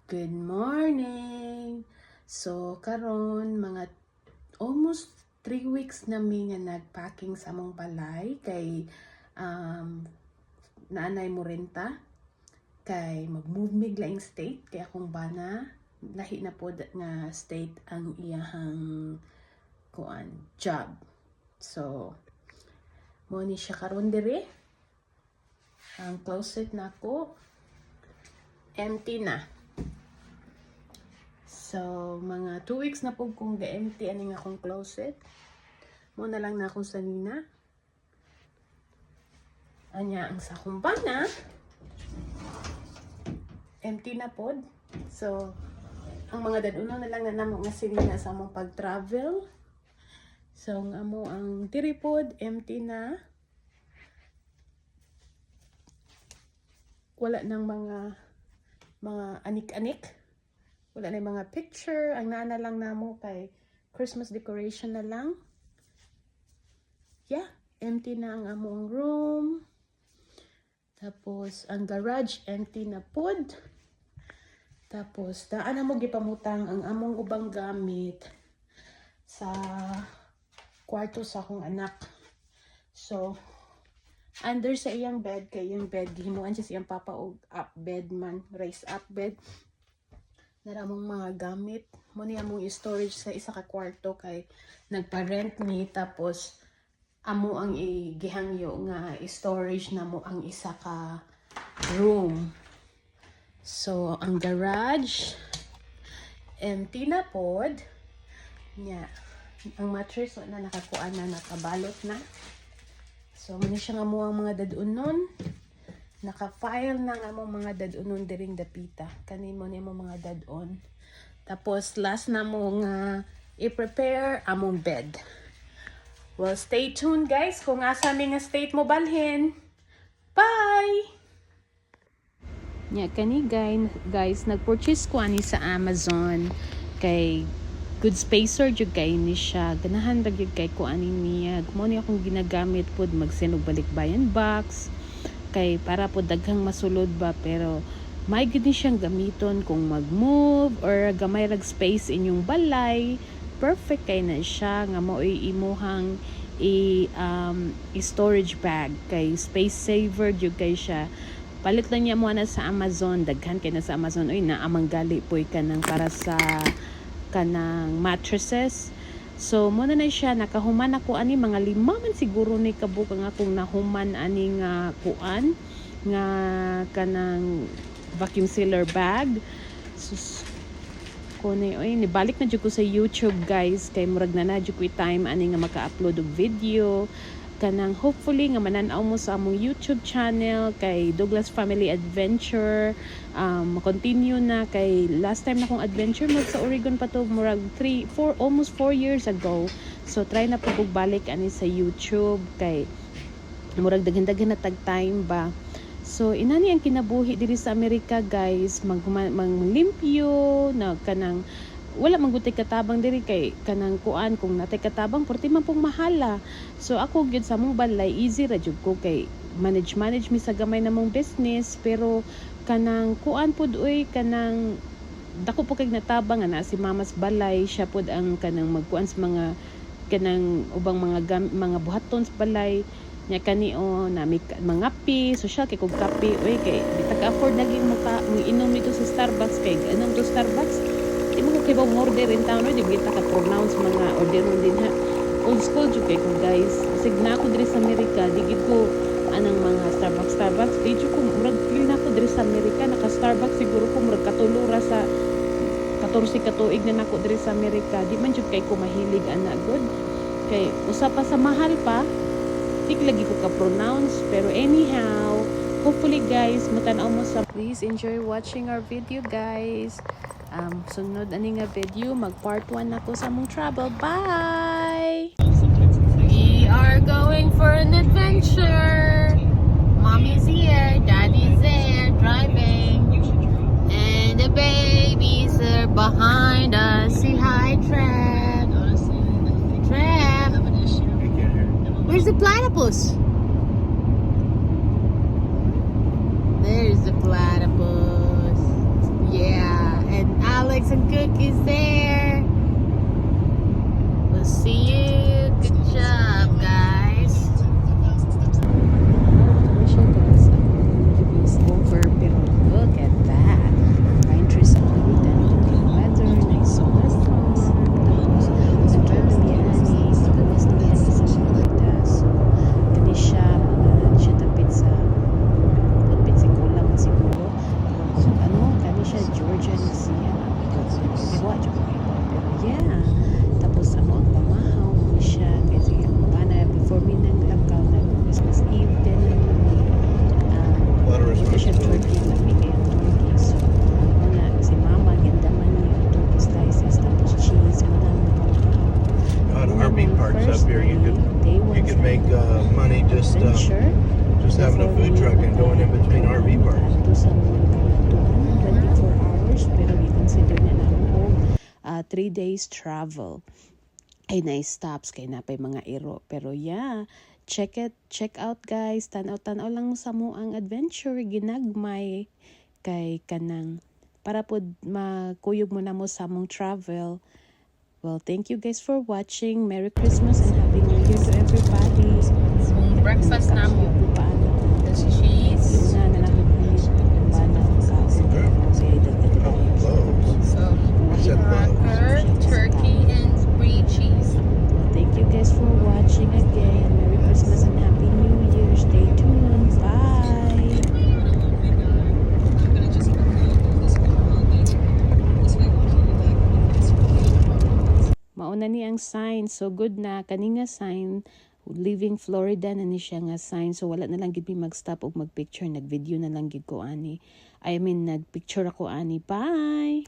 Good morning! So, karon mga almost 3 weeks na mi nga nagpacking sa among balay kay naanay mo renta kay mag-move mig laing state kay akong bana lahi na pod nga state ang iyahang job. So, mo ni siya karon dire. Ang closet nako empty na. So, mga 2 weeks na po kung ga-empty aning akong closet. Muna lang na akong sanina. Anya ang sa akong bana. Empty na pod. So, ang mga daduno na lang na namo nga sinina sa among pag-travel. So, ang amo ang tiripod, empty na. Wala nang mga anik-anik. Wala na yung mga picture. Ang naana lang namo kay Christmas decoration na lang. Yeah, empty na ang among room. Tapos, ang garage empty na pod. Tapos, daan na mo gipamutang ang among ubang gamit sa kwarto sa akong anak. So, under sa iyang bed, kay iyang bed, gihimuan siya sa iyang papa og up bed man, raise up bed. Naramong mga gamit. Muna among storage sa isa ka kwarto kay nagpa-rent ni tapos amo ang igihangyo nga storage na mo ang isa ka room. So, ang garage empty na pod. Nya, ang mattress na nakakuan na, nakabalot na. So, muna siya nga mo ang mga dadunon. Naka-file na nga mong mga dadunon diring dapita. Kanin mo na mga dadon. Tapos, last na mo nga i-prepare among bed. Well, stay tuned guys kung asa mi nga state mo balhin. Bye! Nya, kani guys, nag-purchase ko ani sa Amazon. Kay good spacer jud kay ni siya. Ganahan ra gyud kay ko ani niya. Mo ni akong ginagamit pod mag-send og balikbayan box. Kay para po daghang masulod ba, pero may gud ni siyang gamiton kung mag-move or gamay rag space inyong balay. Perfect kay na siya nga mao'y imuhang storage bag kay space saver jud kay siya. Palit lang niya mo na sa Amazon, daghan kay na sa Amazon oy naamang gali poy kanang para sa kanang mattresses. So, muna na siya, nakahuman ako ani, mga 5 man siguro ni kabuka nga kung nahuman ani nga kuan, nga kanang vacuum sealer bag. Sus, kunay, oy, nibalik na dyan ko sa YouTube guys, kay murag na dyan ko time ani nga maka-upload og video. Kanang hopefully nga mananaw mo sa among YouTube channel kay Douglas Family Adventure. Continue na kay last time na kong adventure mo sa Oregon pa to murag almost 4 years ago. So try na po kog balik ani sa YouTube kay murag daghan-daghan na tag time ba. So inani ang kinabuhi diri sa Amerika guys, manglimpyo na kanang wala man gutay katabang diri kay kanang kuan kung natay katabang porti man pong mahala. So ako gyud sa mong balay easy ra jud ko kay manage mi sa gamay namong business, pero kanang kuan pud oy kanang dako po kay natabang ana si mama's balay, siya pud ang kanang magkuan sa mga kanang ubang mga buhaton sa balay nya kani na mga pi social kay kog kape oy kay di ta afford lagi mo inom nito sa Starbucks kay anong to Starbucks. Di mo ko kay bang order in town, di kita ka pronounce mga order mo din ha. Old school jud kay ko guys. Sig na ako diri sa Amerika, di gid ko anang mga Starbucks. Di jud ko murag feel na ako diri sa Amerika, naka Starbucks siguro ko murag katulura sa 14 ka tuig na nako diri sa Amerika. Di man jud kay ko mahilig ana good. Kay usa pa sa mahal pa, di lagi ko ka pronounce, pero anyhow, hopefully guys, matan-aw mo sa. Please enjoy watching our video guys. Sunod ani nga video, mag part 1 ako sa mong travel. Bye! We are going for an adventure. Mommy's here, Daddy's there, driving. And the babies are behind us. Say hi, Trev. Trev. Where's the platypus? There's the platypus. Yeah. like some cookies there. We'll see you. Good job, guys. It's over, pero look at that. Pine trees sa Florida. Good weather. Nice weather. Tapos, nag-drive na biyani. Magawas na biyani sa Florida. So, kani siya, tapit sa kulang siguro. Ano, kani siya, Georgia na siya. Pero yeah. Tapos, ang pamahaw kani siya. Kasi, before me nang lakaw na Christmas Eve din ito siya turkey, namigay ang turkey. So, una, si mama, gindaman niya turkey slices, tapos cheese, manang RV parks up here, you could make money just having a food truck and going in between RV parks. Ito sa mga 24 hours, pero i-consider niya na 3 days travel. Ay, nice stops kay napay mga iro. Pero yeah, check out guys. Tanaw lang sa mo ang adventure ginagmay kay kanang para pod makuyog mo na mo sa mong travel. Well, thank you guys for watching. Merry Christmas and Happy New Year to everybody. Breakfast na mo. The cheese. Una na nakukulit ang bana ang kaon. So, cracker, turkey, and brie cheese. Thank you guys for watching again. Merry Christmas and Happy New Year. Stay tuned. Bye. Mauna ni ang sign. So good na. Kani nga sign. Leaving Florida na ni siya nga sign. So wala na lang gid mi mag-stop og mag-picture. Nag-video na lang gid ko ani. I mean, nag-picture ako ani. Bye.